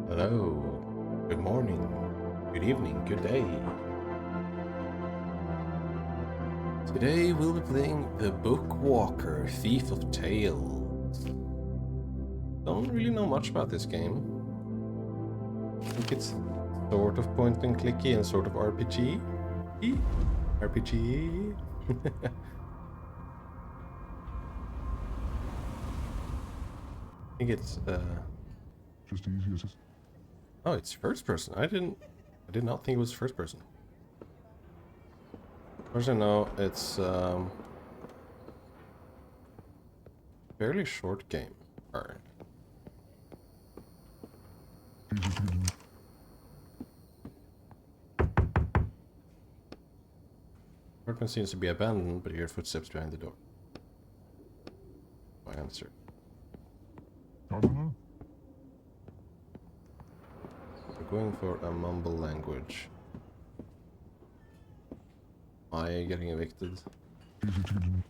Hello, good morning, good evening, good day. Today we'll be playing the Bookwalker, Thief of Tales. Don't really know much about this game. I think it's sort of point and clicky and sort of RPG. RPG. I think it's Just easy as oh, it's first person. I did not think it was first person. Of course I know it's fairly short game. Alright. easy to get in. Apartment seems to be abandoned, but you hear footsteps behind the door. My answer. I don't know. We're going for a mumble language. Am I getting evicted? Easy to get in.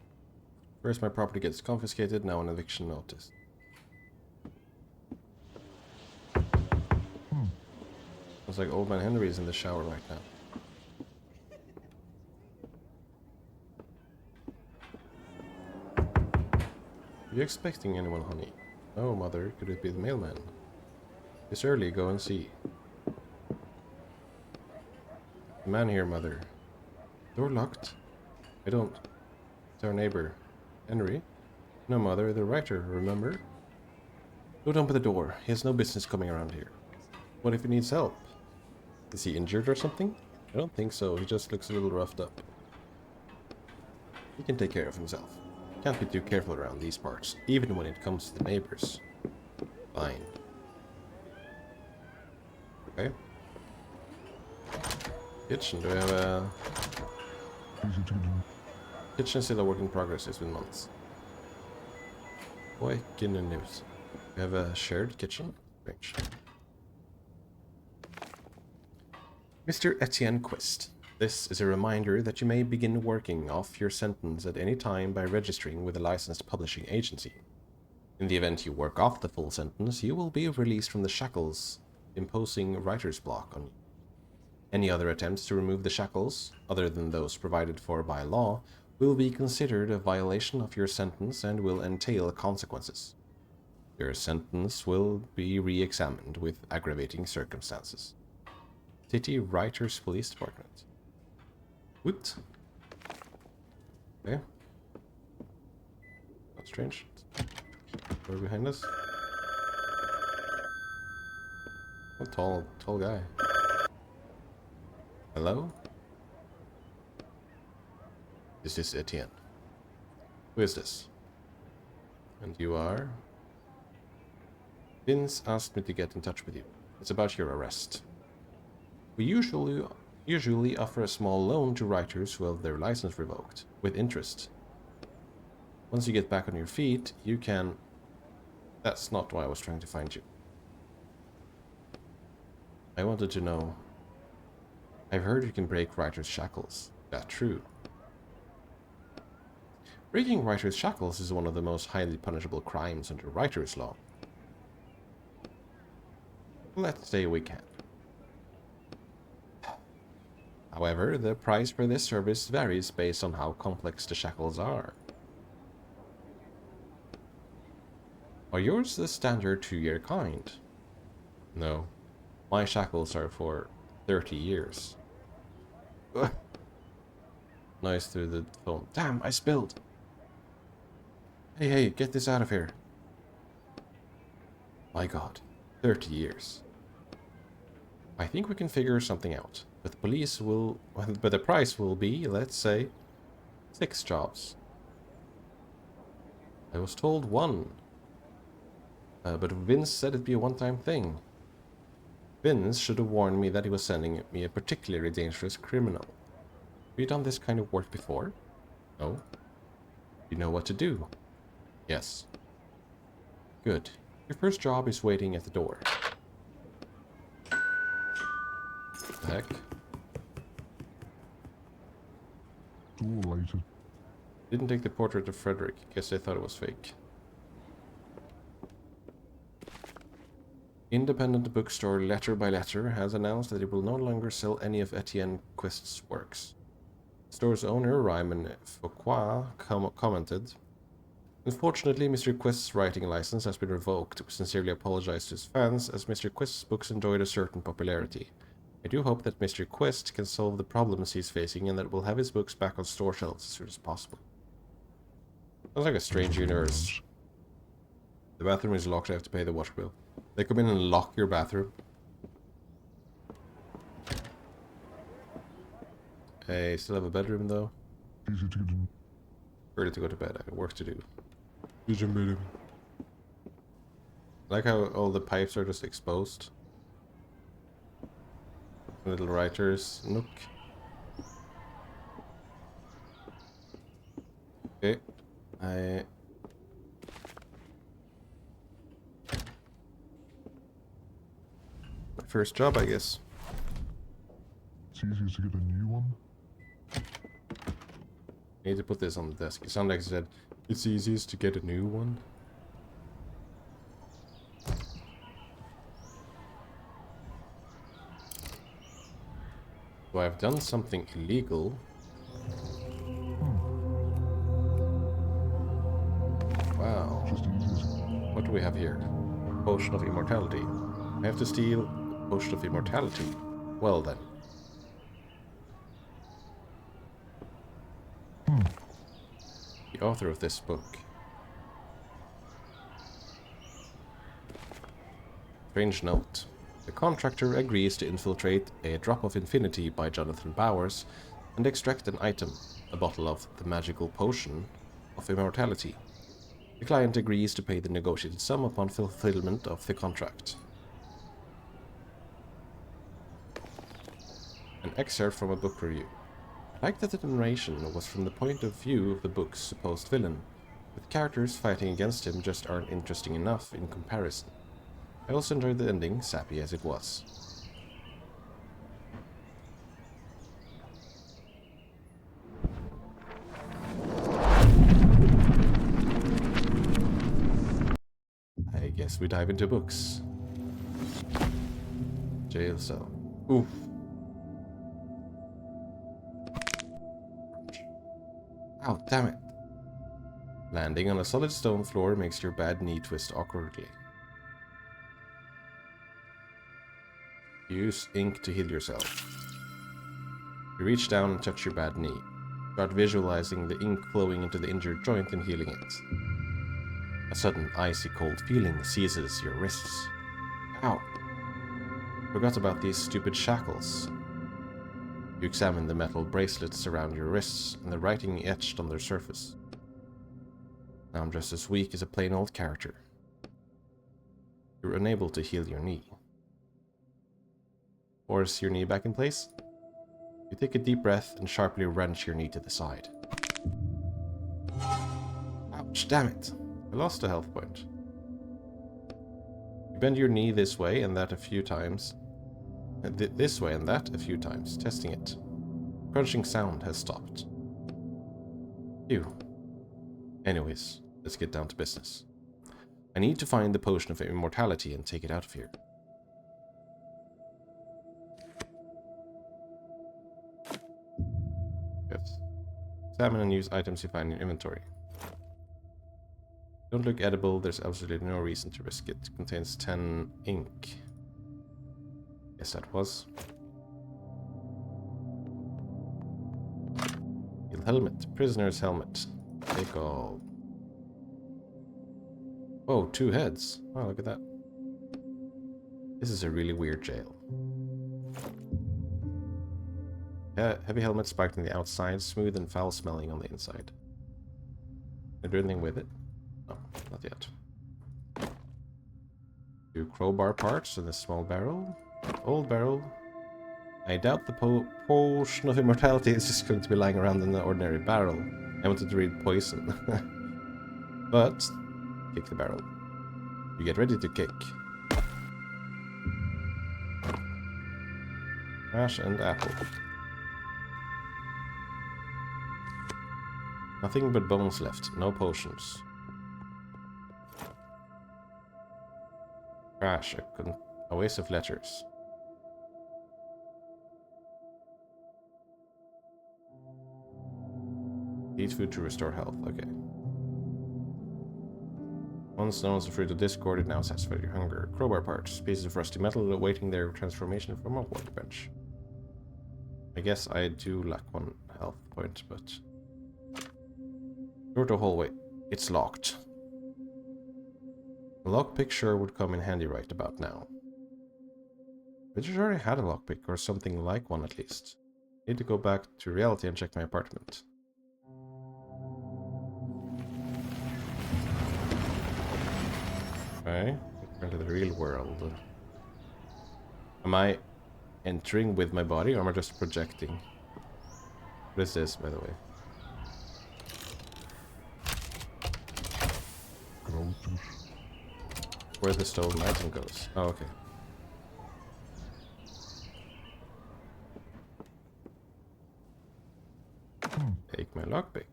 First, my property gets confiscated, now an eviction notice. Looks like Old Man Henry is in the shower right now. Are you expecting anyone, honey? Oh, mother, could it be the mailman? It's early, go and see. The man here, mother. Door locked? I don't. It's our neighbor. Henry? No, mother, the writer, remember? Don't open the door. He has no business coming around here. What if he needs help? Is he injured or something? I don't think so. He just looks a little roughed up. He can take care of himself. Can't be too careful around these parts, even when it comes to the neighbors. Fine. Okay. Kitchen. Do we have a... Easy to get in. Kitchen still a work in progress. It's been months. Boy, in the news. We have a shared kitchen. Strange. Mr. Etienne Quist. This is a reminder that you may begin working off your sentence at any time by registering with a licensed publishing agency. In the event you work off the full sentence, you will be released from the shackles, imposing writer's block on you. Any other attempts to remove the shackles, other than those provided for by law, will be considered a violation of your sentence and will entail consequences. Your sentence will be re-examined with aggravating circumstances. City Writers Police Department. What? Okay. That's strange. Door behind us. A tall guy. Hello? Is this Etienne? Who is this? And you are? Vince asked me to get in touch with you. It's about your arrest. We usually offer a small loan to writers who have their license revoked, with interest. Once you get back on your feet, you can... That's not why I was trying to find you. I wanted to know... I've heard you can break writers' shackles. Is that true? Breaking writers' shackles is one of the most highly punishable crimes under writers' law. Let's say we can. However, the price for this service varies based on how complex the shackles are. Are yours the standard 2-year kind? No. My shackles are for 30 years. Noise through the phone. Damn, I spilled! Hey, get this out of here. My god, 30 years. I think we can figure something out. But the police will... But the price will be, let's say, 6 jobs. I was told 1. But Vince said it'd be a one-time thing. Vince should have warned me that he was sending me a particularly dangerous criminal. Have you done this kind of work before? No. You know what to do? Yes. Good. Your first job is waiting at the door. What the heck? Door lighted. Didn't take the portrait of Frederick. Guess they thought it was fake. Independent bookstore Letter by Letter has announced that it will no longer sell any of Etienne Quist's works. The store's owner, Ryman Foucault, commented, "Unfortunately, Mr. Quist's writing license has been revoked. We sincerely apologize to his fans, as Mr. Quist's books enjoyed a certain popularity. I do hope that Mr. Quist can solve the problems he's facing and that we'll have his books back on store shelves as soon as possible." Sounds like a strange universe. The bathroom is locked. I have to pay the water bill. They come in and lock your bathroom. I still have a bedroom though. Easy to get in. Ready to go to bed. I have work to do. I like how all the pipes are just exposed. Little writer's nook. Okay. My first job, I guess. It's easier to get a new one. I need to put this on the desk. It sounded like it said, "It's easiest to get a new one." So I've done something illegal. Wow. Just easier. What do we have here? Potion of Immortality. I have to steal a Potion of Immortality. Well then. The author of this book. Strange note. The contractor agrees to infiltrate A Drop of Infinity by Jonathan Bowers and extract an item, a bottle of the magical potion of immortality. The client agrees to pay the negotiated sum upon fulfillment of the contract. An excerpt from a book review. I like that the narration was from the point of view of the book's supposed villain, with characters fighting against him just aren't interesting enough in comparison. I also enjoyed the ending, sappy as it was. I guess we dive into books. Jail cell. Oof. Oh, damn it. Landing on a solid stone floor makes your bad knee twist awkwardly. Use ink to heal yourself. You reach down and touch your bad knee. Start visualizing the ink flowing into the injured joint and healing it. A sudden icy cold feeling seizes your wrists. Ow! Forgot about these stupid shackles. You examine the metal bracelets around your wrists and the writing etched on their surface. Now I'm just as weak as a plain old character. You're unable to heal your knee. Force your knee back in place. You take a deep breath and sharply wrench your knee to the side. Ouch, damn it. I lost a health point. You bend your knee this way and that a few times. This way and that a few times, testing it. Crunching sound has stopped. Phew. Anyways, let's get down to business. I need to find the Potion of Immortality and take it out of here. Yes. Examine and use items you find in your inventory. Don't look edible, there's absolutely no reason to risk it. It contains 10 ink. Yes, that was. Heal helmet. Prisoner's helmet. Take all. Oh, 2 heads. Oh, look at that. This is a really weird jail. Heavy helmet spiked on the outside, smooth and foul smelling on the inside. Can I do anything with it? No, not yet. 2 crowbar parts and a small barrel. Old barrel. I doubt the Potion of Immortality is just going to be lying around in an ordinary barrel. I wanted to read poison. But, kick the barrel. You get ready to kick. Crash and apple. Nothing but bones left, no potions. Trash. A waste of letters. Eat food to restore health. Okay. Once known as the fruit of discord, it now satisfies your hunger. Crowbar parts. Pieces of rusty metal awaiting their transformation from a workbench. I guess I do lack one health point, but... Door to hallway. It's locked. A lockpick sure would come in handy right about now. But you already had a lockpick, or something like one at least. Need to go back to reality and check my apartment. Okay, return to the real world. Am I entering with my body, or am I just projecting? What is this, by the way? Where the stolen item goes. Oh, okay. Take my lockpick.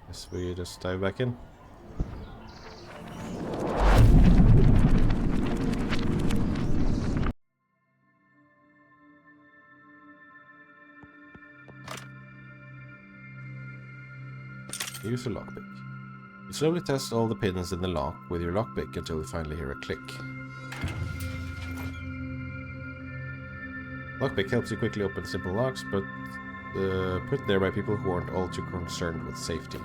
Guess we just dive back in. Use a lockpick. You slowly test all the pins in the lock with your lockpick until you finally hear a click. Lockpick helps you quickly open simple locks, but put there by people who aren't all too concerned with safety.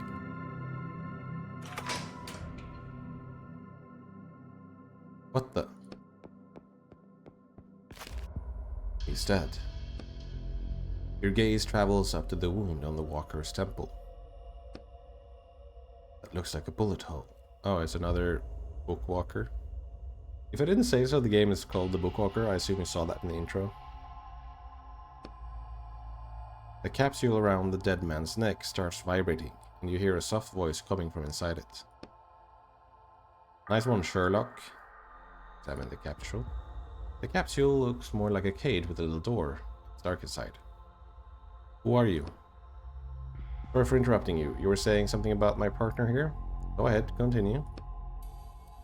What the? He's dead. Your gaze travels up to the wound on the walker's temple. That looks like a bullet hole. Oh, it's another Bookwalker. If I didn't say so, the game is called the Bookwalker. I assume you saw that in the intro. The capsule around the dead man's neck starts vibrating, and you hear a soft voice coming from inside it. Nice one, Sherlock. Examine the capsule. The capsule looks more like a cage with a little door. It's dark inside. Who are you? Sorry for interrupting you. You were saying something about my partner here? Go ahead, continue.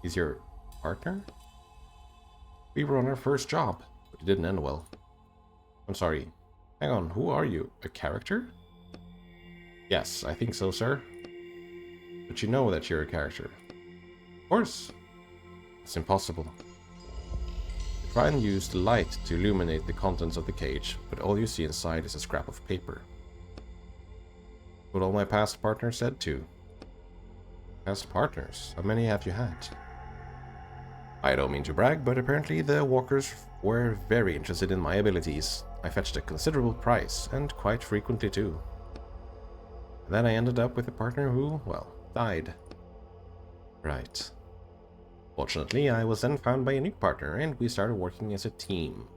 He's your partner? We were on our first job, but it didn't end well. I'm sorry. Hang on, who are you? A character? Yes, I think so, sir. But you know that you're a character. Of course. It's impossible. You try and use the light to illuminate the contents of the cage, but all you see inside is a scrap of paper. What all my past partners said too. Past partners? How many have you had? I don't mean to brag, but apparently the walkers were very interested in my abilities. I fetched a considerable price, and quite frequently too. Then I ended up with a partner who, well, died. Right. Fortunately, I was then found by a new partner, and we started working as a team.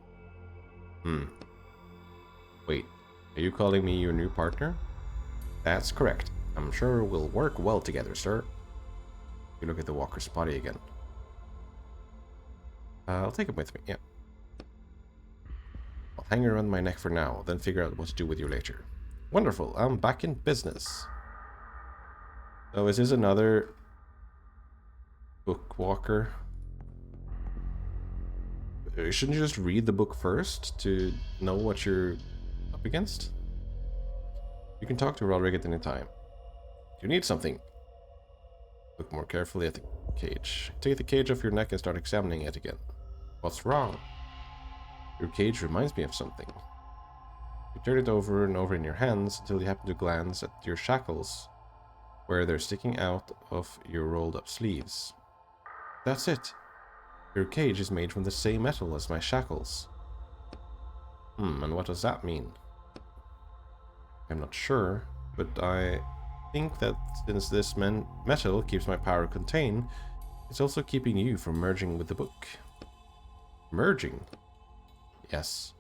Wait, are you calling me your new partner? That's correct. I'm sure we'll work well together, sir. You look at the walker's body again. I'll take him with me, yeah. I'll hang around my neck for now, then figure out what to do with you later. Wonderful, I'm back in business. So is this another Bookwalker? Shouldn't you just read the book first to know what you're up against? You can talk to Roderick at any time. You need something. Look more carefully at the cage. Take the cage off your neck and start examining it again. What's wrong? Your cage reminds me of something. You turn it over and over in your hands until you happen to glance at your shackles, where they're sticking out of your rolled up sleeves. That's it. Your cage is made from the same metal as my shackles. And what does that mean? I'm not sure, but I think that since this metal keeps my power contained, it's also keeping you from merging with the book. Merging? Yes.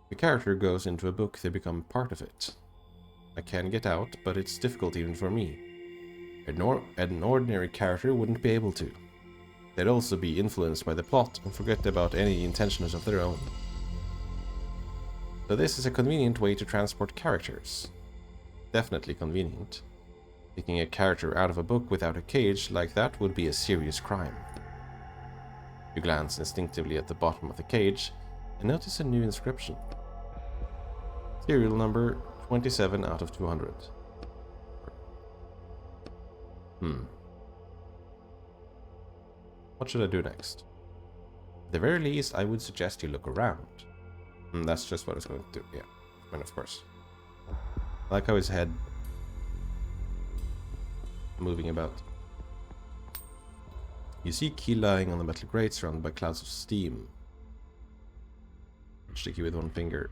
The character goes into a book, they become part of it. I can get out, but it's difficult even for me. An ordinary character wouldn't be able to. They'd also be influenced by the plot and forget about any intentions of their own. So this is a convenient way to transport characters. Definitely convenient. Taking a character out of a book without a cage like that would be a serious crime. You glance instinctively at the bottom of the cage and notice a new inscription. Serial number 27 out of 200. What should I do next? At the very least, I would suggest you look around. That's just what I was going to do, yeah. And of course. I like how his head moving about. You see key lying on the metal grate surrounded by clouds of steam. Touch the key with one finger.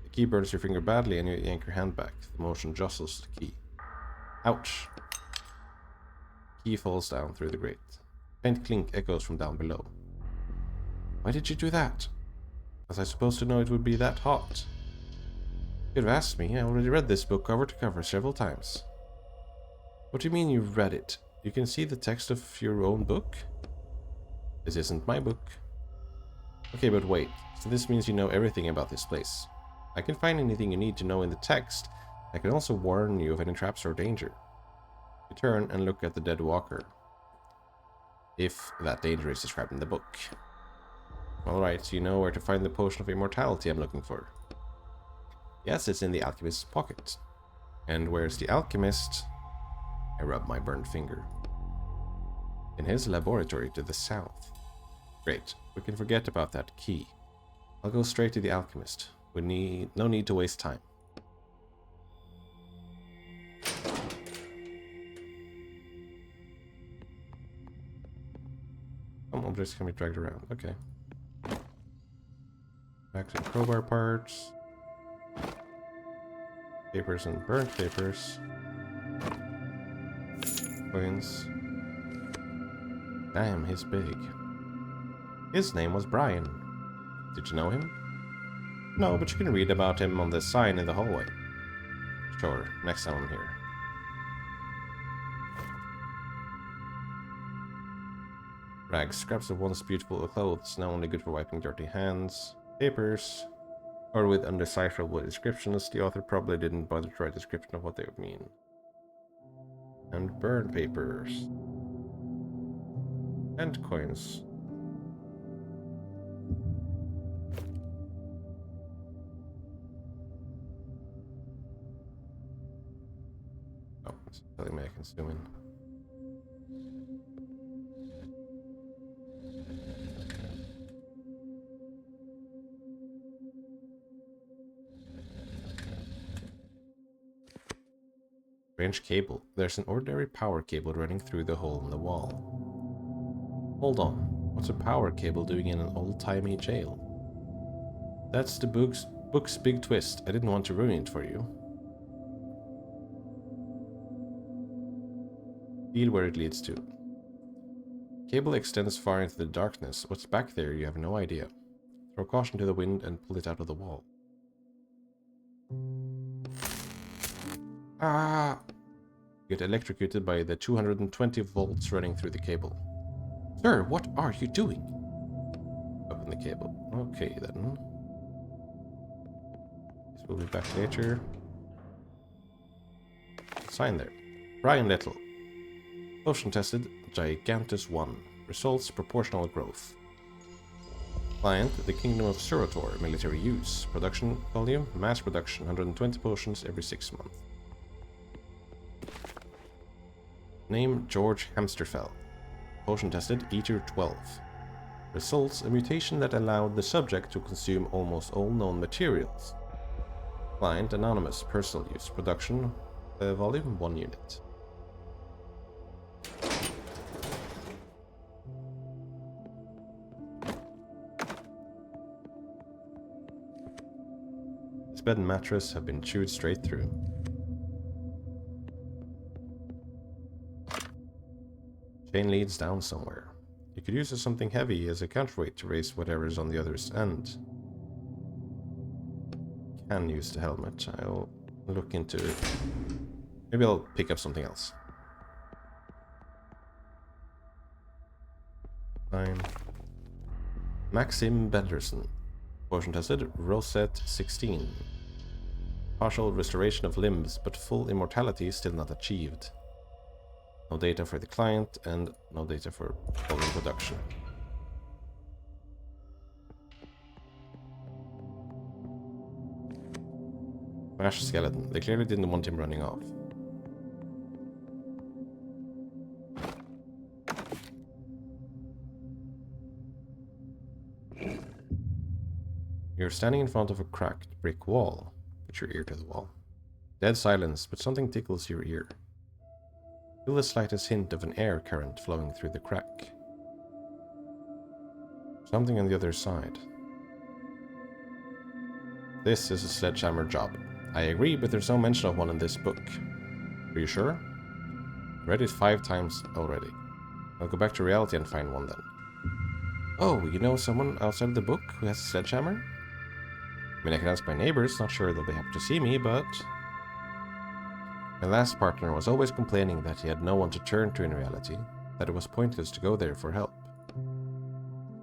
The key burns your finger badly and you yank your hand back. The motion jostles the key. Ouch. Key falls down through the grate. Faint clink echoes from down below. Why did you do that? Was I supposed to know it would be that hot? You could have asked me. I already read this book cover to cover several times. What do you mean you read it? You can see the text of your own book? This isn't my book. Okay, but wait. So this means you know everything about this place. I can find anything you need to know in the text. I can also warn you of any traps or danger. You turn and look at the dead walker. If that danger is described in the book. Alright, so you know where to find the potion of immortality I'm looking for. Yes, it's in the alchemist's pocket. And where's the alchemist? I rub my burned finger. In his laboratory to the south. Great, we can forget about that key. I'll go straight to the alchemist. No need to waste time. Some objects can be dragged around. Okay. Back to crowbar parts. Papers and burnt papers. Coins. Damn, he's big. His name was Brian. Did you know him? No, but you can read about him on the sign in the hallway. Sure, next time I'm here. Rags, scraps of once beautiful clothes, now only good for wiping dirty hands. Papers, or with undecipherable descriptions. The author probably didn't bother to write a description of what they would mean. And burn papers. And coins. Oh, it's telling me I can zoom in. Strange cable. There's an ordinary power cable running through the hole in the wall. Hold on. What's a power cable doing in an old-timey jail? That's the book's big twist. I didn't want to ruin it for you. Feel where it leads to. Cable extends far into the darkness. What's back there, you have no idea. Throw caution to the wind and pull it out of the wall. Ah! You get electrocuted by the 220 volts running through the cable. Sir, what are you doing? Open the cable. Okay, then. This will be back later. Sign there. Brian Little. Potion tested, Gigantus 1. Results, proportional growth. Client, the Kingdom of Surator, military use. Production volume, mass production, 120 potions every 6 months. Name, George Hamsterfell. Potion tested, Eater 12. Results, a mutation that allowed the subject to consume almost all known materials. Client, anonymous, personal use. Production volume, 1 unit. His bed and mattress have been chewed straight through. Chain leads down somewhere. You could use something heavy as a counterweight to raise whatever is on the other's end. Can use the helmet. I'll look into it. Maybe I'll pick up something else. Fine. Maxim Benderson. Potion tested, Rosette 16. Partial restoration of limbs, but full immortality still not achieved. No data for the client, and no data for volume production. Smash skeleton. They clearly didn't want him running off. You're standing in front of a cracked brick wall. Put your ear to the wall. Dead silence, but something tickles your ear. Feel the slightest hint of an air current flowing through the crack. Something on the other side. This is a sledgehammer job. I agree, but there's no mention of one in this book. Are you sure? I read it 5 times already. I'll go back to reality and find one then. Oh, you know someone outside of the book who has a sledgehammer? I mean, I can ask my neighbors, not sure they'll be happy to see me, but... My last partner was always complaining that he had no one to turn to in reality, that it was pointless to go there for help.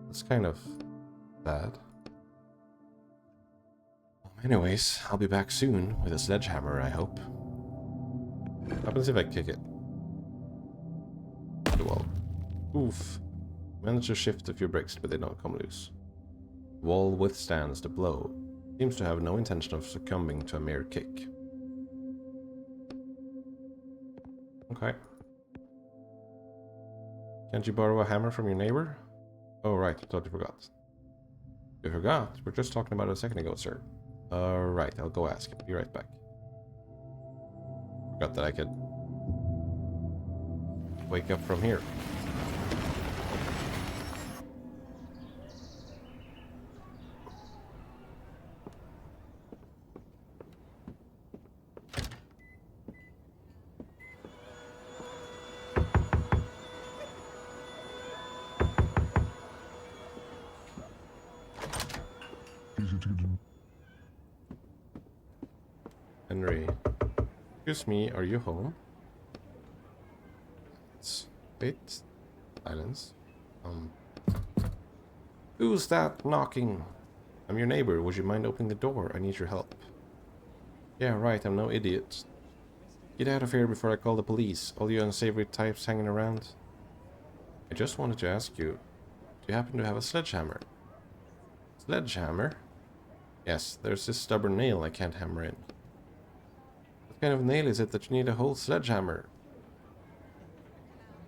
That's kind of sad. Anyways, I'll be back soon with a sledgehammer, I hope. What happens if I kick it? The wall. Oof. Managed to shift a few bricks, but they don't come loose. The wall withstands the blow. Seems to have no intention of succumbing to a mere kick. Okay. Can't you borrow a hammer from your neighbor? Oh right, I totally forgot. You forgot? We're just talking about it a second ago, sir. Right, I'll go ask him. Be right back. Forgot that I could wake up from here. Easy to get in. Henry. Excuse me, are you home? Wait. Silence. Who's that knocking? I'm your neighbor. Would you mind opening the door? I need your help. Yeah, right. I'm no idiot. Get out of here before I call the police. All you unsavory types hanging around. I just wanted to ask you, do you happen to have a sledgehammer? Sledgehammer? Yes, there's this stubborn nail I can't hammer in. What kind of nail is it that you need a whole sledgehammer?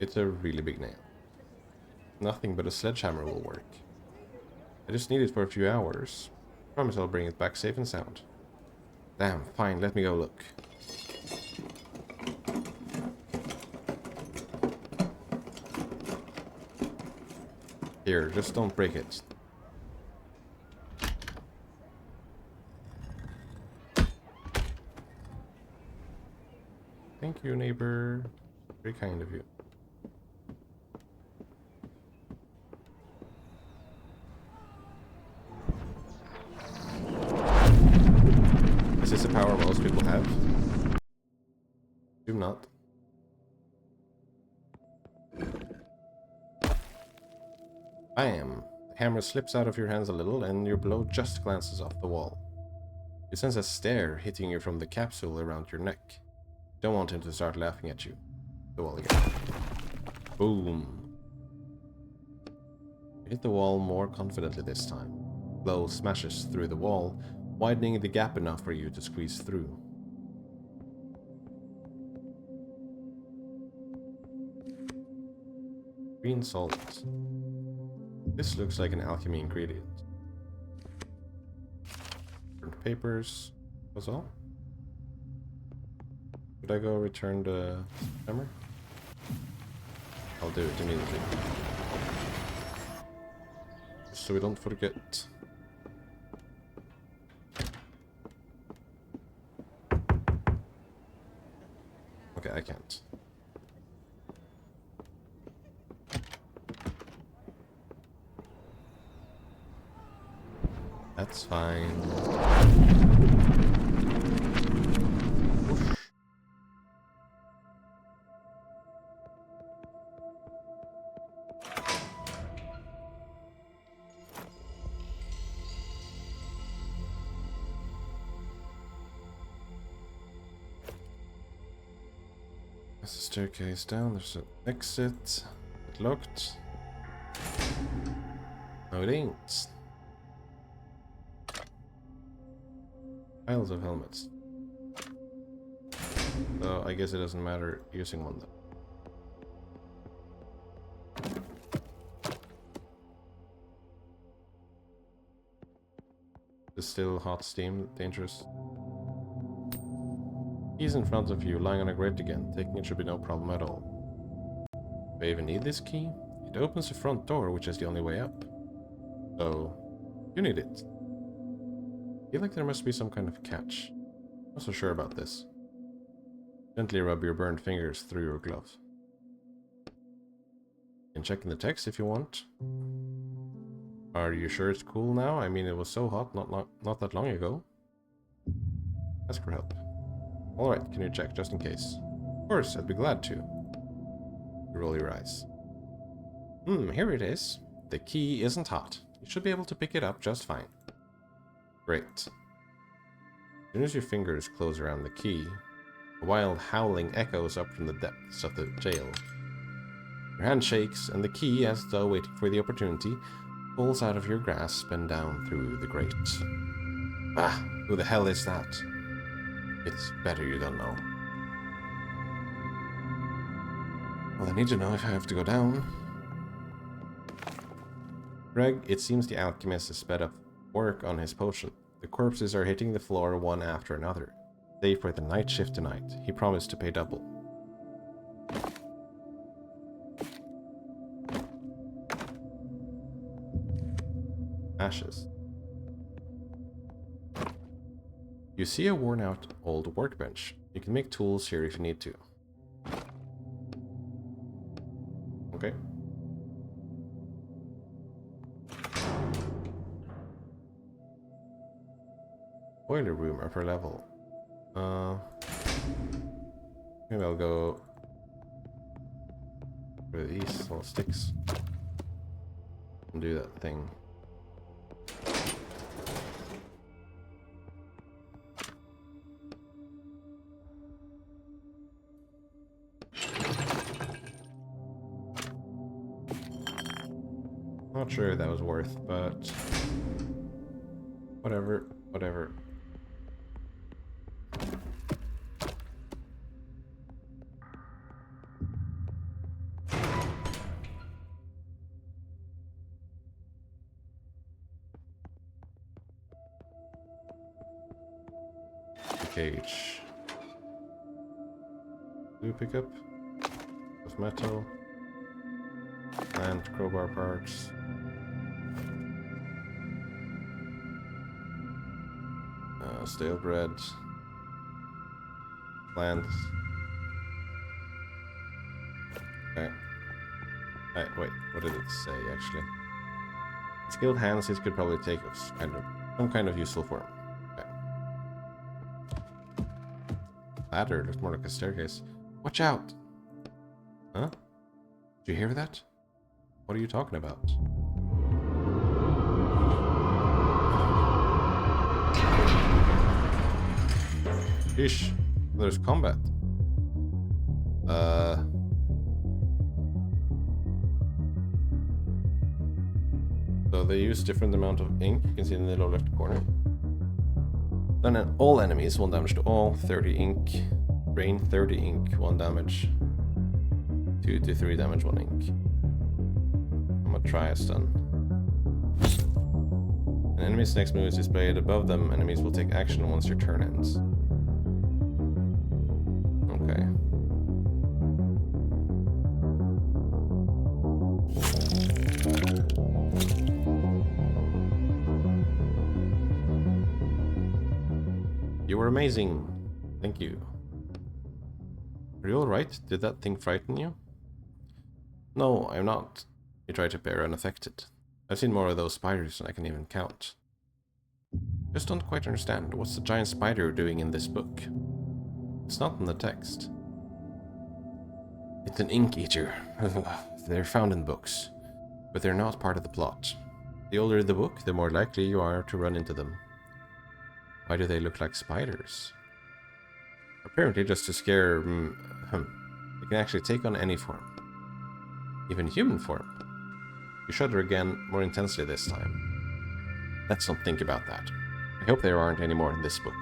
It's a really big nail. Nothing but a sledgehammer will work. I just need it for a few hours. Promise I'll bring it back safe and sound. Damn, fine, let me go look. Here, just don't break it. Thank you, neighbor. Very kind of you. Is this a power most people have? Do not. Bam! The hammer slips out of your hands a little and your blow just glances off the wall. You sense a stare hitting you from the capsule around your neck. Don't want him to start laughing at you. The wall again. Boom. You hit the wall more confidently this time. The blow smashes through the wall, widening the gap enough for you to squeeze through. Green salt. This looks like an alchemy ingredient. Burnt papers. That's all? Should I go return the hammer? I'll do it immediately. So we don't forget. Okay, I can't. That's fine. Whoosh. There's a staircase down, there's an exit. It locked. No, it ain't. Piles of helmets. So I guess it doesn't matter using one though. It's still hot steam, dangerous. He's in front of you, lying on a grate again. Taking it should be no problem at all. Do I even need this key? It opens the front door, which is the only way up. So, you need it. I feel like there must be some kind of catch. I'm not so sure about this. Gently rub your burned fingers through your glove. You can check in the text if you want. Are you sure it's cool now? I mean, it was so hot not that long ago. Ask for help. Alright, can you check just in case? Of course, I'd be glad to. You roll your eyes. Here it is. The key isn't hot. You should be able to pick it up just fine. Great. As soon as your fingers close around the key, a wild howling echoes up from the depths of the jail. Your hand shakes, and the key, as though waiting for the opportunity, pulls out of your grasp and down through the grate. Ah, who the hell is that? It's better you don't know. Well, I need to know if I have to go down. Greg, it seems the alchemist has sped up work on his potion. The corpses are hitting the floor one after another. Stay for the night shift tonight. He promised to pay double. Ashes. You see a worn-out old workbench. You can make tools here if you need to. Okay. Boiler room, upper level. Maybe I'll go for these little sticks and do that thing. Not sure that was worth, but whatever. Cage. Blue pickup of metal and crowbar parts. Stale bread. Plants. Okay. Wait, what did it say actually? Skilled hands, this could probably take us some kind of useful form. Ladder, looks more like a staircase. Watch out! Huh? Did you hear that? What are you talking about? Ish. There's combat. So they use different amount of ink. You can see in the lower left corner. Then all enemies, 1 damage to all, 30 ink. Drain 30 ink, 1 damage. 2 to 3 damage, 1 ink. I'm gonna try a stun. An enemy's next move is displayed above them. Enemies will take action once your turn ends. Okay. You were amazing. Thank you. Are you alright? Did that thing frighten you? No, I'm not. You try to appear unaffected. I've seen more of those spiders than I can even count. Just don't quite understand. What's the giant spider doing in this book? It's not in the text. It's an ink eater. They're found in books, but they're not part of the plot. The older the book, the more likely you are to run into them. Why do they look like spiders? Apparently just to scare the You can actually take on any form. Even human form. You shudder again, more intensely this time. Let's not think about that. I hope there aren't any more in this book.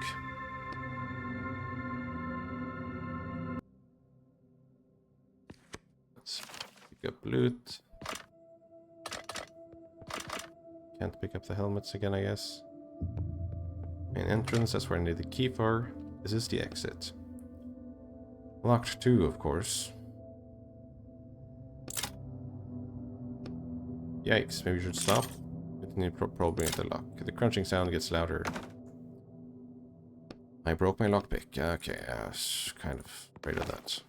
Let's pick up loot. Can't pick up the helmets again, I guess. Main entrance, that's where I need the key for. This is the exit. Locked too, of course. Yikes, maybe we should stop. Continue probing at the lock. The crunching sound gets louder. I broke my lockpick. Okay, I was kind of afraid of that.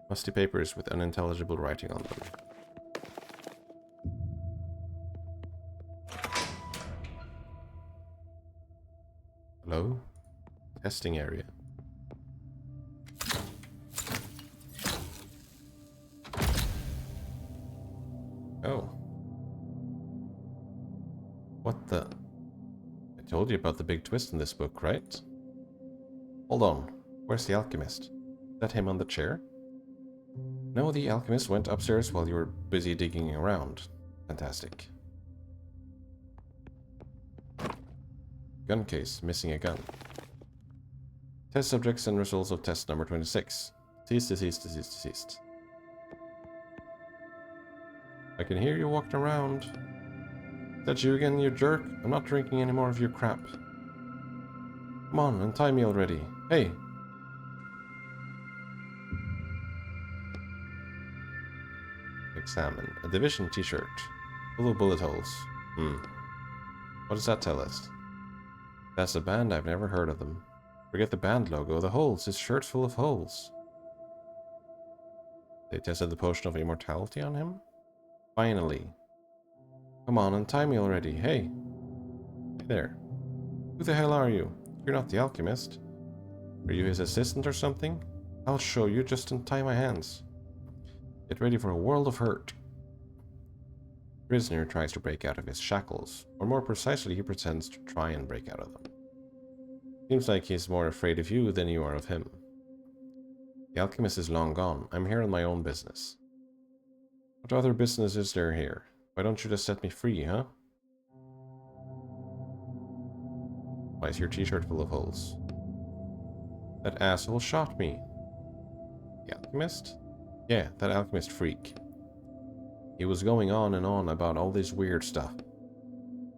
Musty papers with unintelligible writing on them. Hello? Testing area. Oh. What the? I told you about the big twist in this book, right? Hold on. Where's the alchemist? Is that him on the chair? No, the alchemist went upstairs while you were busy digging around. Fantastic. Gun case, missing a gun. Test subjects and results of test number 26. Deceased. I can hear you walking around. Is that you again, you jerk? I'm not drinking any more of your crap. Come on, untie me already. Hey! Examine. A division t-shirt. Full of bullet holes. What does that tell us? That's a band, I've never heard of them. Forget the band logo, the holes. His shirt's full of holes. They tested the potion of immortality on him? Finally. Come on, untie me already. Hey. Hey there. Who the hell are you? You're not the alchemist. Are you his assistant or something? I'll show you, just untie my hands. Get ready for a world of hurt. Prisoner tries to break out of his shackles, or more precisely, he pretends to try and break out of them. Seems like he's more afraid of you than you are of him. The alchemist is long gone. I'm here on my own business. What other business is there here? Why don't you just set me free, huh? Why is your t-shirt full of holes? That asshole shot me. The alchemist? Yeah, that alchemist freak. He was going on and on about all this weird stuff.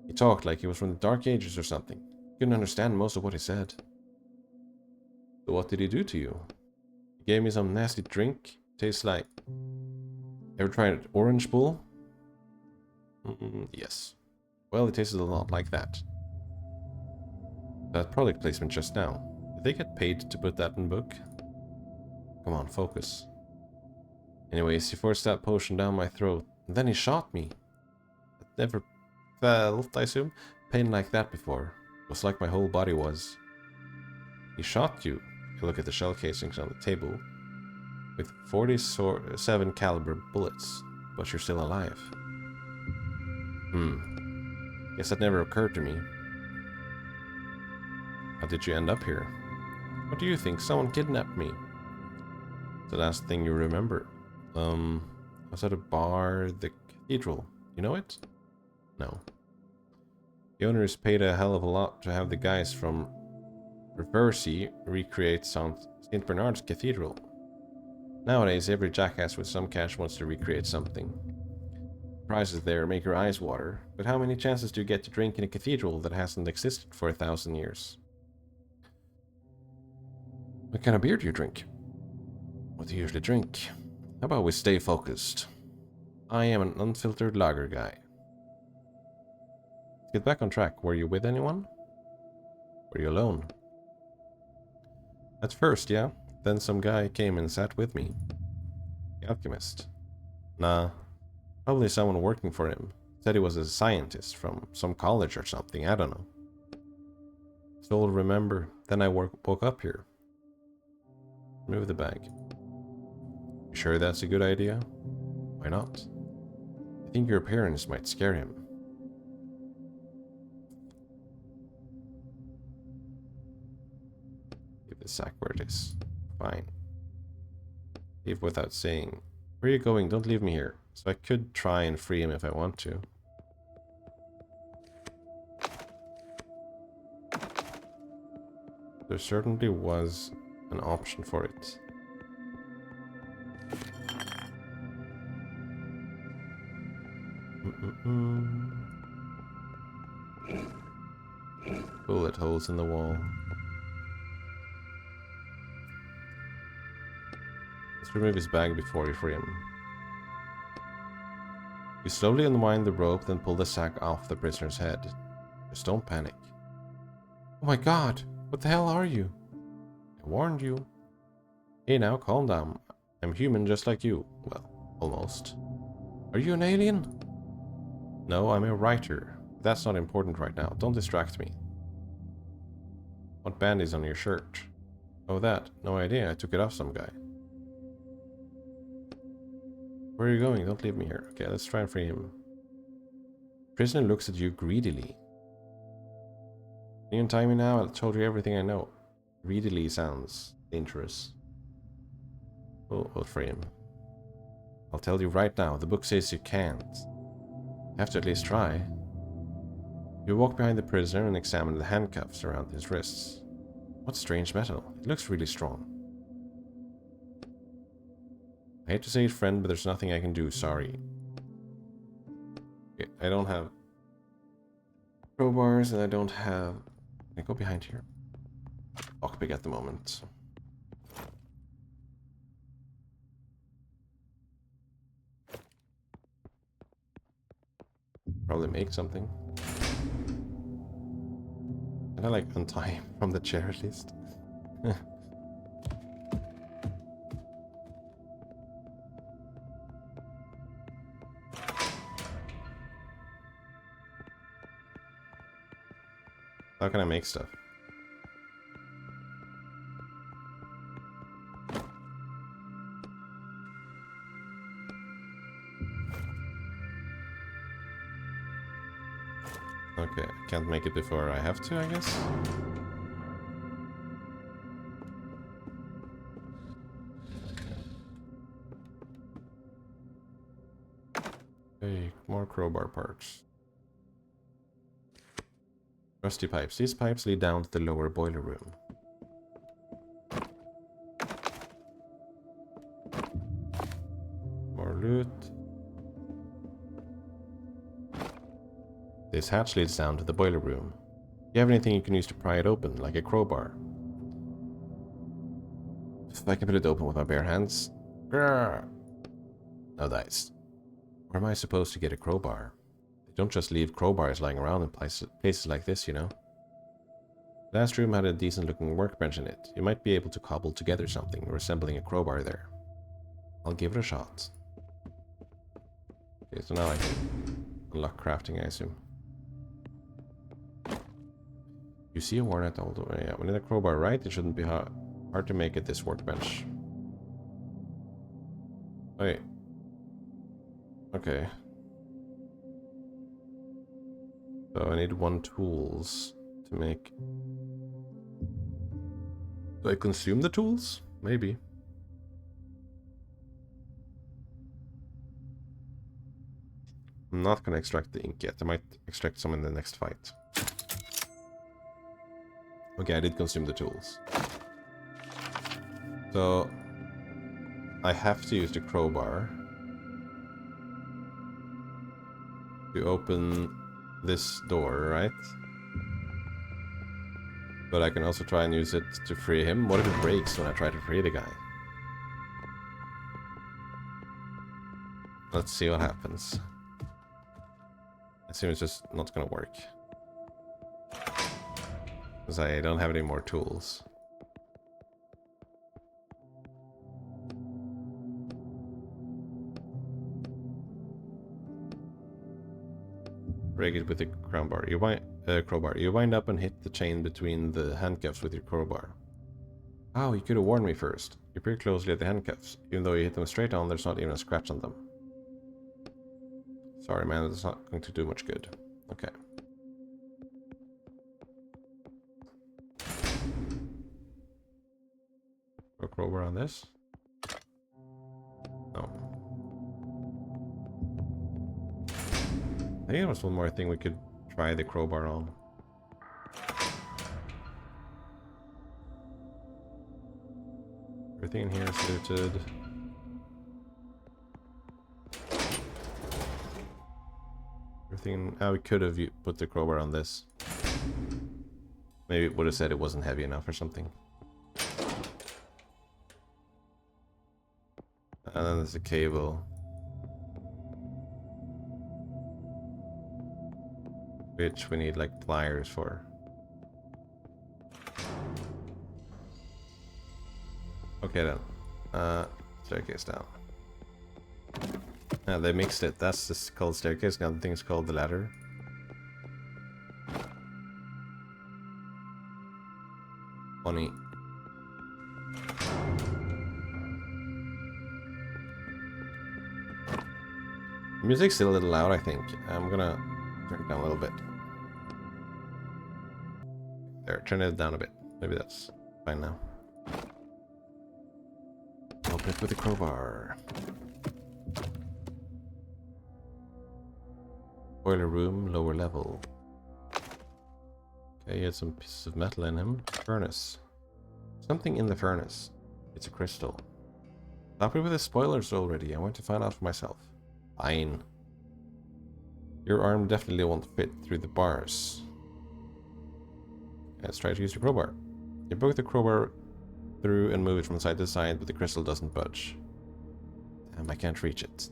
He talked like he was from the Dark Ages or something. Couldn't understand most of what he said. So what did he do to you? He gave me some nasty drink. Tastes like... Ever tried Orange Bull? Yes. Well, it tasted a lot like that. That product placement just now. Did they get paid to put that in book? Come on, focus. Anyways, he forced that potion down my throat, and then he shot me. I'd never felt, I assume, pain like that before. It was like my whole body was. He shot you. You look at the shell casings on the table. With 47 caliber bullets, but you're still alive. Guess that never occurred to me. How did you end up here? What do you think? Someone kidnapped me. The last thing you remember. I was at a bar, the cathedral. You know it? No. The owners paid a hell of a lot to have the guys from Reversey recreate St. Bernard's Cathedral. Nowadays, every jackass with some cash wants to recreate something. Prizes there make your eyes water, but how many chances do you get to drink in a cathedral that hasn't existed for 1,000 years? What kind of beer do you drink? What do you usually drink? How about we stay focused? I am an unfiltered lager guy. Let's get back on track. Were you with anyone? Were you alone? At first, yeah. Then some guy came and sat with me. The alchemist. Nah. Probably someone working for him. Said he was a scientist from some college or something. I don't know. Still remember. Then I woke up here. Move the bag. You sure that's a good idea? Why not? I think your appearance might scare him. Give the sack where it is. Fine. Leave without saying. Where are you going? Don't leave me here. So I could try and free him if I want to. There certainly was an option for it. Bullet holes in the wall. Let's remove his bag before we free him. You slowly unwind the rope, then pull the sack off the prisoner's head. Just don't panic. Oh my god! What the hell are you? I warned you. Hey now, calm down. I'm human just like you. Well, almost. Are you an alien? No, I'm a writer. That's not important right now. Don't distract me. What band is on your shirt? Oh, that. No idea. I took it off some guy. Where are you going? Don't leave me here. Okay, let's try and free him. Prisoner looks at you greedily. Can you untie me now? I told you everything I know. Greedily sounds dangerous. We'll free him. I'll tell you right now, the book says you can't. You have to at least try. You walk behind the prisoner and examine the handcuffs around his wrists. What strange metal. It looks really strong. I hate to say it, friend, but there's nothing I can do. Sorry. Okay, I don't have crowbars, and I don't have... Can I go behind here? Lockpick at the moment. Probably make something. Can I like untie him from the chair at least? How can I make stuff? Okay, I can't make it before I have to, I guess. Okay, more crowbar parts. Rusty pipes. These pipes lead down to the lower boiler room. More loot. This hatch leads down to the boiler room. Do you have anything you can use to pry it open, like a crowbar? If I can put it open with my bare hands. Grrr. No dice. Where am I supposed to get a crowbar? They don't just leave crowbars lying around in places like this, you know. The last room had a decent looking workbench in it. You might be able to cobble together something resembling a crowbar there. I'll give it a shot. Okay, so now I can unlock crafting, I assume. You see a walnut all the way. Yeah, when in a crowbar, right? It shouldn't be hard to make at this workbench. Wait. Okay. So I need 1 tools to make. Do I consume the tools? Maybe. I'm not gonna extract the ink yet. I might extract some in the next fight. Okay, I did consume the tools. So I have to use the crowbar to open this door, right? But I can also try and use it to free him. What if it breaks when I try to free the guy? Let's see what happens. I assume it's just not gonna work. Because I don't have any more tools. Break it with the crowbar. Crowbar. You wind up and hit the chain between the handcuffs with your crowbar. Oh, you could have warned me first. You peer closely at the handcuffs. Even though you hit them straight on, there's not even a scratch on them. Sorry, man, that's not going to do much good. Okay. A crowbar on this. think there was one more thing we could try the crowbar on. Everything in here is looted. Everything... we could have put the crowbar on this. Maybe it would have said it wasn't heavy enough or something. And then there's a cable. Which we need like pliers for. Okay then. Staircase down. Yeah, they mixed it. That's just called staircase. Now the thing's called the ladder. Funny. Music's still a little loud, I think. I'm gonna turn it down a little bit. There, turn it down a bit. Maybe that's fine now. Open it with a crowbar. Boiler room, lower level. Okay, he had some pieces of metal in him. Furnace. Something in the furnace. It's a crystal. Happy with the spoilers already. I want to find out for myself. Fine. Your arm definitely won't fit through the bars. Let's try to use your crowbar. You poke the crowbar through and move it from side to side, but the crystal doesn't budge. Damn, I can't reach it.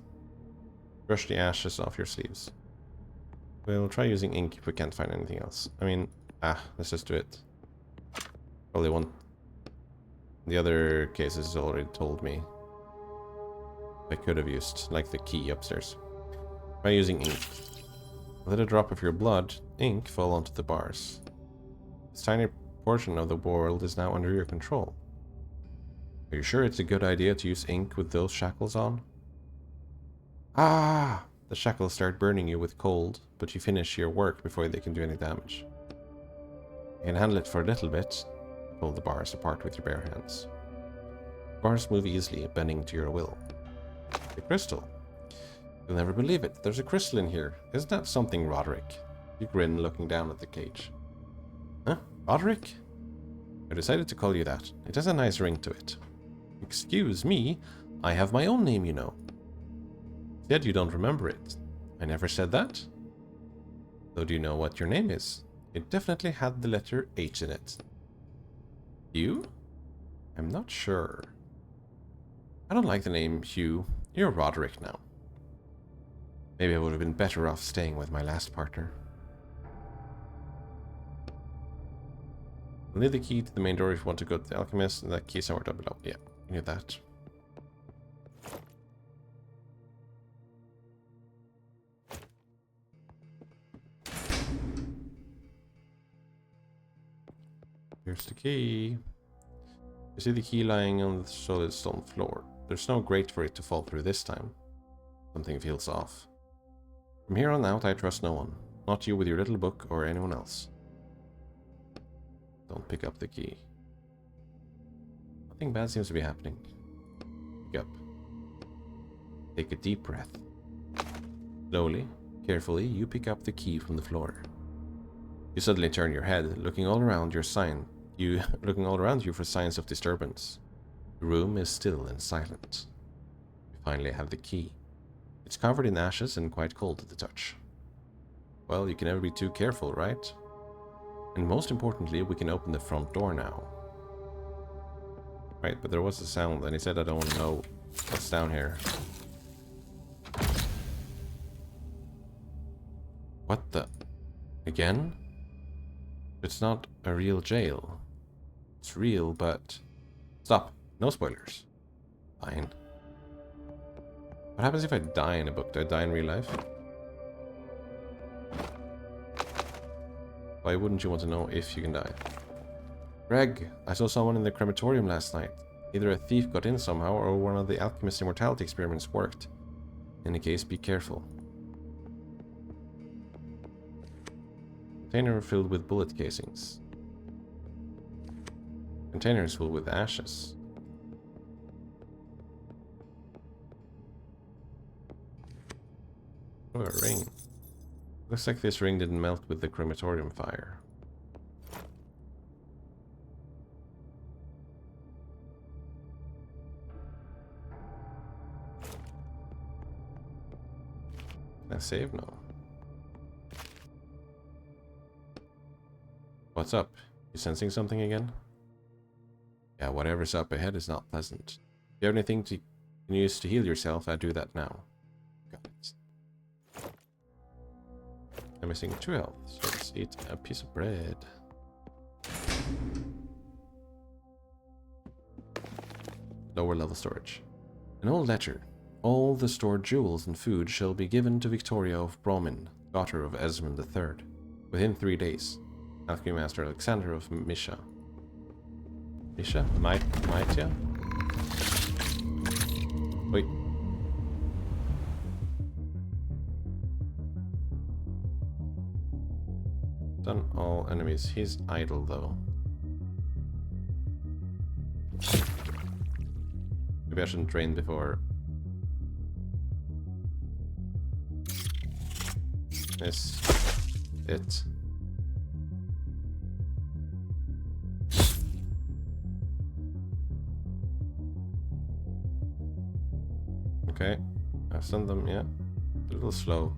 Brush the ashes off your sleeves. We'll try using ink if we can't find anything else. I mean, let's just do it. Probably won't. The other cases already told me. I could have used, like the key upstairs. Try using ink. Let a drop of your blood, ink, fall onto the bars. This tiny portion of the world is now under your control. Are you sure it's a good idea to use ink with those shackles on? Ah! The shackles start burning you with cold, but you finish your work before they can do any damage. You can handle it for a little bit. Pull the bars apart with your bare hands. Bars move easily, bending to your will. The crystal. You'll never believe it. There's a crystal in here. Isn't that something, Roderick? You grin, looking down at the cage. Huh? Roderick? I decided to call you that. It has a nice ring to it. Excuse me, I have my own name, you know. Said you don't remember it. I never said that. So do you know what your name is? It definitely had the letter H in it. Hugh? I'm not sure. I don't like the name Hugh. You're Roderick now. Maybe I would have been better off staying with my last partner. You'll need the key to the main door if you want to go to the alchemist, and that key somewhere down below. Yeah, you need that. Here's the key. You see the key lying on the solid stone floor. There's no grate for it to fall through this time. Something feels off. From here on out, I trust no one. Not you with your little book or anyone else. Don't pick up the key. Nothing bad seems to be happening. Pick up. Take a deep breath. Slowly, carefully, you pick up the key from the floor. You suddenly turn your head, looking all around you for signs of disturbance. The room is still and silent. You finally have the key. It's covered in ashes and quite cold at the touch. Well, you can never be too careful, right? And most importantly, we can open the front door now. Right, but there was a sound, and he said I don't want to know what's down here. What the? Again? It's not a real jail. It's real, but... Stop. No spoilers. Fine. What happens if I die in a book? Do I die in real life? Why wouldn't you want to know if you can die? Greg, I saw someone in the crematorium last night. Either a thief got in somehow, or one of the alchemist's immortality experiments worked. In any case, be careful. Container filled with bullet casings. Containers filled with ashes. Oh, a ring. Looks like this ring didn't melt with the crematorium fire. Can I save? No. What's up? You sensing something again? Yeah, whatever's up ahead is not pleasant. If you have anything you can use to heal yourself, I do that now. Got it. I'm missing 2 health, so let's eat a piece of bread. Lower level storage. An old letter. All the stored jewels and food shall be given to Victoria of Bromin, daughter of Esmond III, within 3 days. Alchemy Master Alexander of Misha. Misha? Maitia? Wait. Stun all enemies. He's idle though. Maybe I shouldn't train before. Is it? Okay, I've sent them, yeah. A little slow.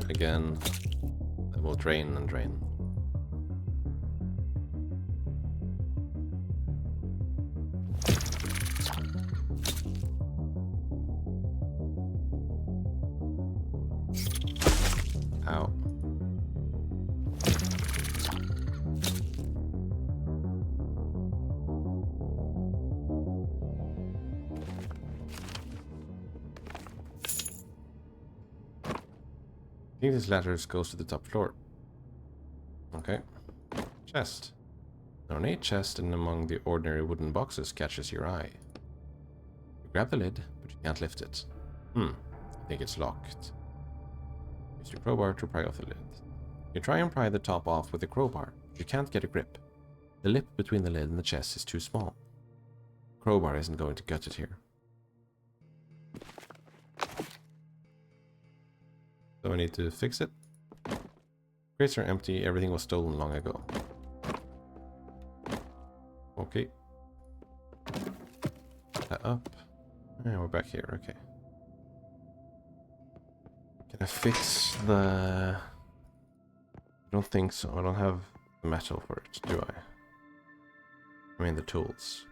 And again, then we'll drain and drain. Ow. I think this ladder goes to the top floor. Okay. Chest. An ornate chest and among the ordinary wooden boxes catches your eye. You grab the lid, but you can't lift it. I think it's locked. Use your crowbar to pry off the lid. You try and pry the top off with the crowbar, but you can't get a grip. The lip between the lid and the chest is too small. The crowbar isn't going to gut it here. So I need to fix it. Crates are empty, everything was stolen long ago. Okay. That up. And we're back here, okay. Can I fix the... I don't think so, I don't have the metal for it, do I? I mean the tools.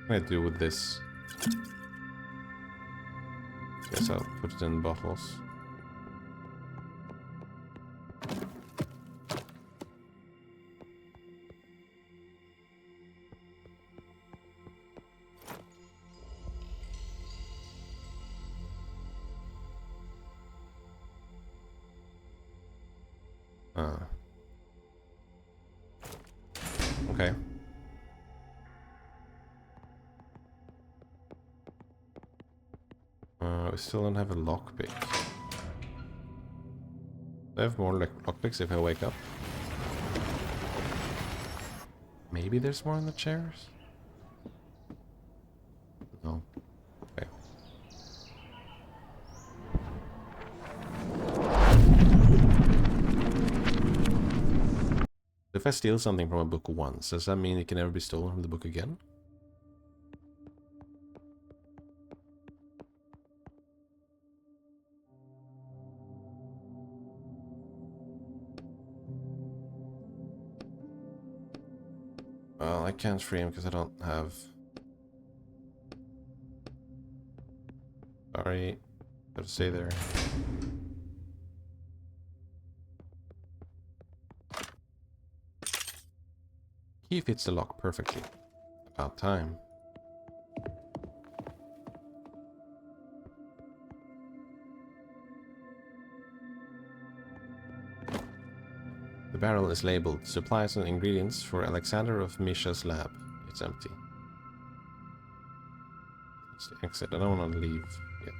What can I do with this? Guess I'll put it in bottles. Okay. We still don't have a lockpick. I have more lockpicks if I wake up. Maybe there's more in the chairs? No. Okay. If I steal something from a book once, does that mean it can never be stolen from the book again? Well, I can't free him because I don't have... Sorry, have to stay there. Key fits the lock perfectly. About time. The barrel is labeled supplies and ingredients for Alexander of Misha's lab. It's empty. It's the exit. I don't want to leave yet.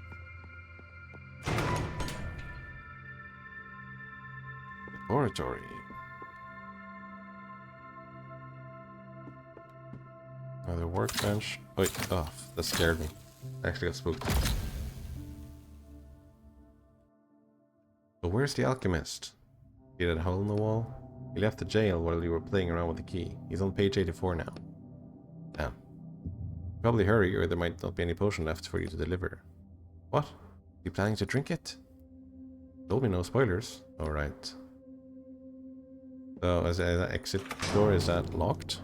Laboratory. Another workbench. Wait, oh, that scared me. I actually got spooked. But where's the alchemist? See that hole in the wall? He left the jail while you were playing around with the key. He's on page 84 now. Damn. Probably hurry, or there might not be any potion left for you to deliver. What? You planning to drink it? Told me no spoilers. Alright. So, as an exit door, is that locked?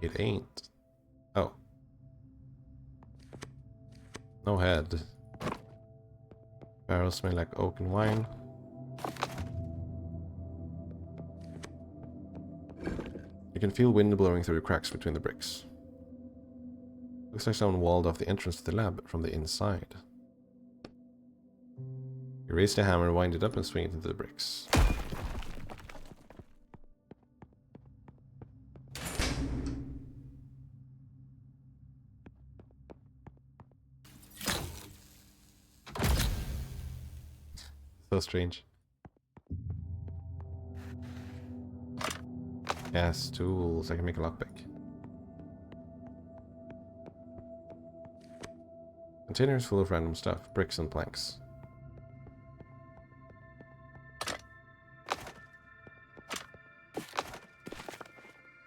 It ain't. Oh. No head. Barrels smell like oak and wine. You can feel wind blowing through the cracks between the bricks. Looks like someone walled off the entrance to the lab from the inside. You raise the hammer, wind it up, and swing it into the bricks. So strange. Yes, tools. I can make a lockpick. Containers full of random stuff, bricks and planks.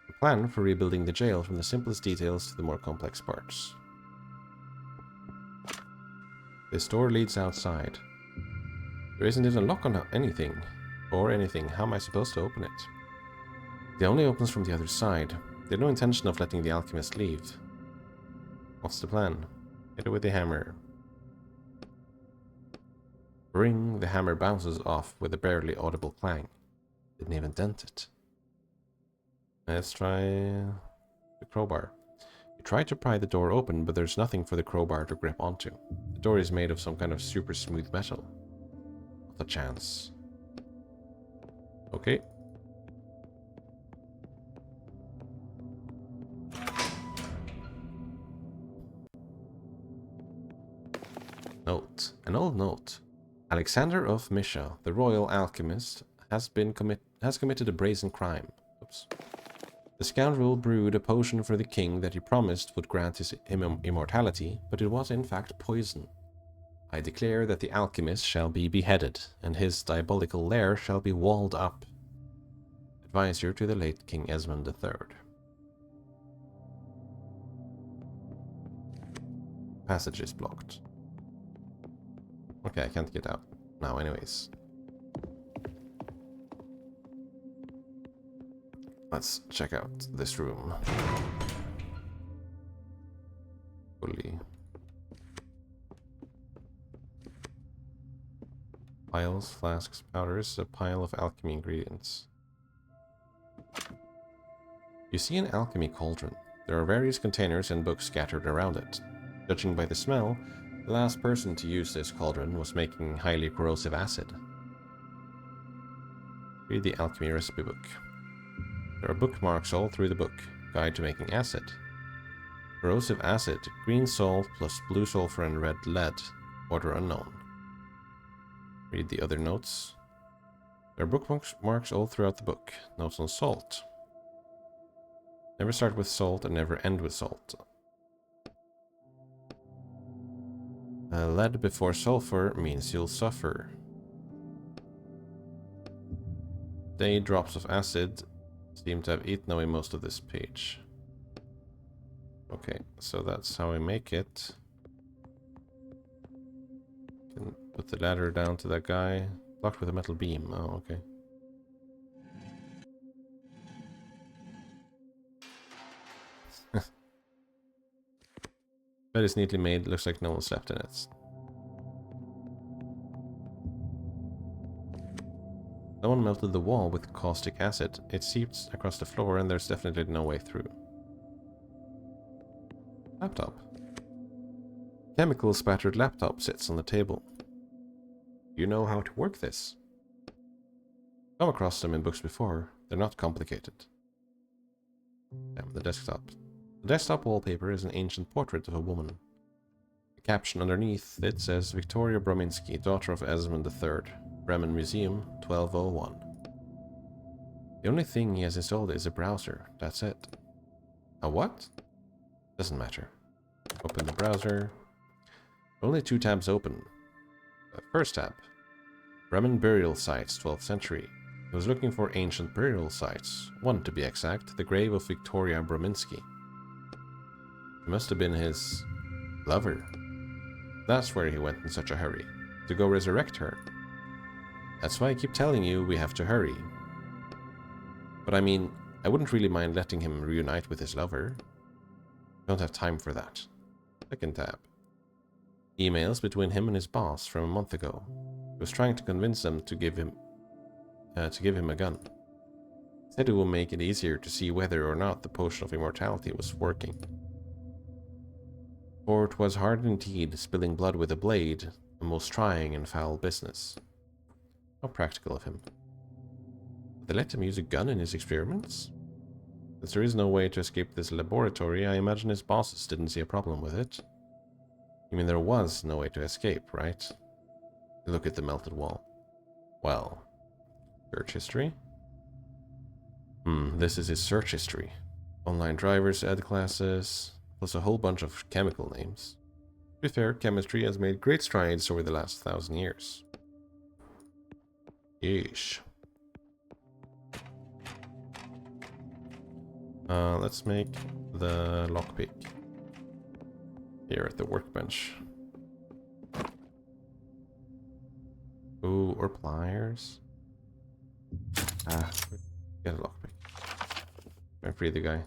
A plan for rebuilding the jail from the simplest details to the more complex parts. This door leads outside. There isn't even a lock on anything. Or anything. How am I supposed to open it? It only opens from the other side. They have no intention of letting the alchemist leave. What's the plan? Hit it with the hammer. Ring, the hammer bounces off with a barely audible clang. Didn't even dent it. Let's try the crowbar. You try to pry the door open, but there's nothing for the crowbar to grip onto. The door is made of some kind of super smooth metal. Not a chance. Okay. Note. An old note. Alexander of Misha, the royal alchemist, has committed a brazen crime. Oops. The scoundrel brewed a potion for the king that he promised would grant him immortality, but it was in fact poison. I declare that the alchemist shall be beheaded, and his diabolical lair shall be walled up. Advisor to the late King Esmond III. Passage is blocked. Okay, I can't get out now anyways. Let's check out this room. Fully. Piles, flasks, powders, a pile of alchemy ingredients. You see an alchemy cauldron. There are various containers and books scattered around it. Judging by the smell, the last person to use this cauldron was making highly corrosive acid. Read the alchemy recipe book. There are bookmarks all through the book. Guide to making acid. Corrosive acid, green salt plus blue sulfur and red lead. Order unknown. Read the other notes. There are bookmarks all throughout the book. Notes on salt. Never start with salt and never end with salt. Lead before sulfur means you'll suffer. Day drops of acid seem to have eaten away most of this page. Okay, so that's how we make it. Can put the ladder down to that guy. Blocked with a metal beam. Oh, okay. Bed is neatly made. Looks like no one slept in it. Someone melted the wall with caustic acid. It seeps across the floor and there's definitely no way through. Laptop. Chemical spattered laptop sits on the table. You know how to work this? Come across them in books before. They're not complicated. Damn, the desktop. The desktop wallpaper is an ancient portrait of a woman. The caption underneath it says Victoria Brominski, daughter of Esmond III, Bremen Museum, 1201. The only thing he has installed is a browser. That's it. A what? Doesn't matter. Open the browser. Only 2 tabs open. First tab. Bremen burial sites, 12th century. He was looking for ancient burial sites. 1 to be exact. The grave of Victoria Brominski. It must have been his lover. That's where he went in such a hurry. To go resurrect her. That's why I keep telling you we have to hurry. But I mean, I wouldn't really mind letting him reunite with his lover. Don't have time for that. Second tab. Emails between him and his boss from a month ago. He was trying to convince them to give him a gun. Said it will make it easier to see whether or not the potion of immortality was working. For it was hard indeed, spilling blood with a blade, a most trying and foul business. How practical of him. Did they let him use a gun in his experiments? Since there is no way to escape this laboratory, I imagine his bosses didn't see a problem with it. You mean there was no way to escape, right? Look at the melted wall. Well, search history. This is his search history. Online drivers, ed classes, plus a whole bunch of chemical names. To be fair, chemistry has made great strides over the last 1,000 years. Yeesh. Let's make the lockpick here at the workbench. Ooh, or pliers. Get a lockpick. Try and free the guy.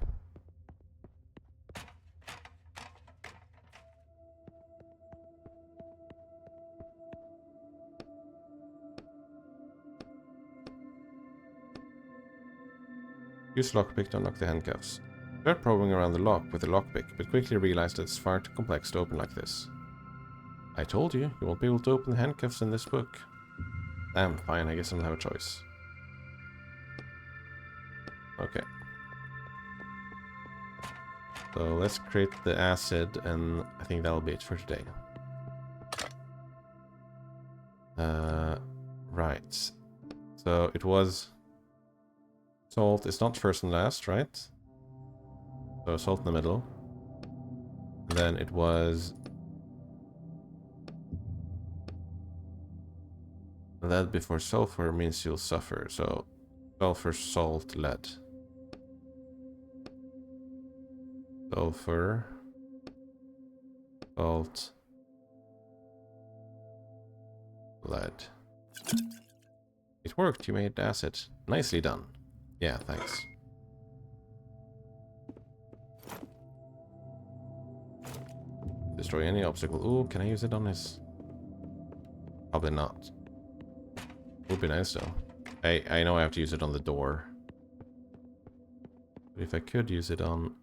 Use lockpick to unlock the handcuffs. Start probing around the lock with the lockpick, but quickly realized that it's far too complex to open like this. I told you, you won't be able to open the handcuffs in this book. Damn, fine, I guess I don't have a choice. Okay. So let's create the acid, and I think that'll be it for today. Right. So it was... Salt is not first and last, right? So salt in the middle. And then it was... lead before sulfur means you'll suffer. So sulfur, salt, lead. Sulfur, salt, lead. It worked, you made acid. Nicely done. Yeah, thanks. Destroy any obstacle. Ooh, can I use it on his... Probably not. Would be nice though. I know I have to use it on the door. But if I could use it on...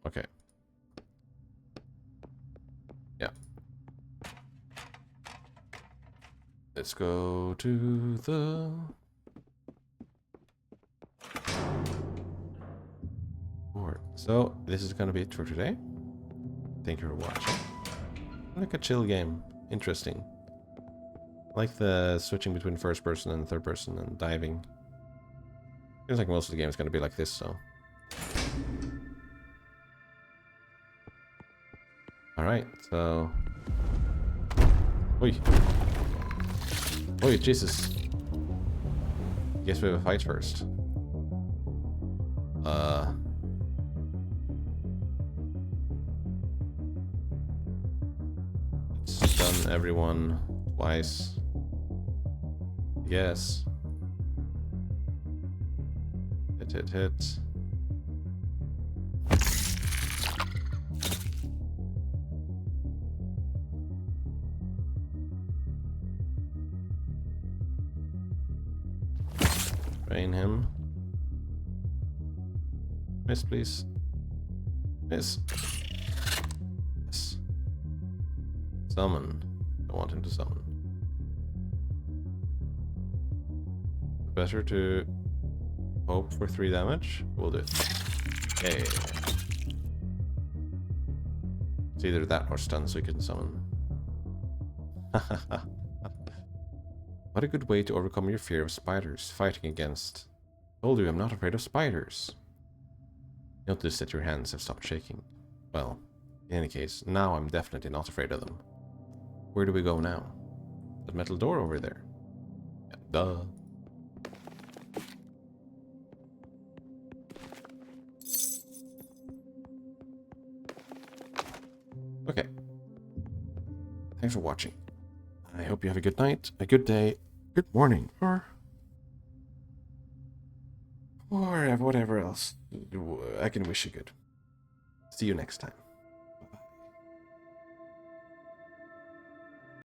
Okay. Yeah. Let's go to the... board. So, this is gonna be it for today. Thank you for watching. Like a chill game. Interesting. I like the switching between first person and third person and diving. Feels like most of the game is gonna be like this, so... Alright, so... Oi! Oi, Jesus! Guess we have a fight first. Stun everyone twice. Yes. Hit. Train him. Miss, please. Miss. Yes. Summon. I want him to summon. Better to hope for 3 damage. We'll do it. Yeah. It's either that or stuns we can summon. What a good way to overcome your fear of spiders. Fighting against... Told you I'm not afraid of spiders. Notice that your hands have stopped shaking. Well, in any case, now I'm definitely not afraid of them. Where do we go now? That metal door over there. Yeah, duh. Okay. Thanks for watching. I hope you have a good night, a good day, good morning, or whatever else I can wish you good. See you next time.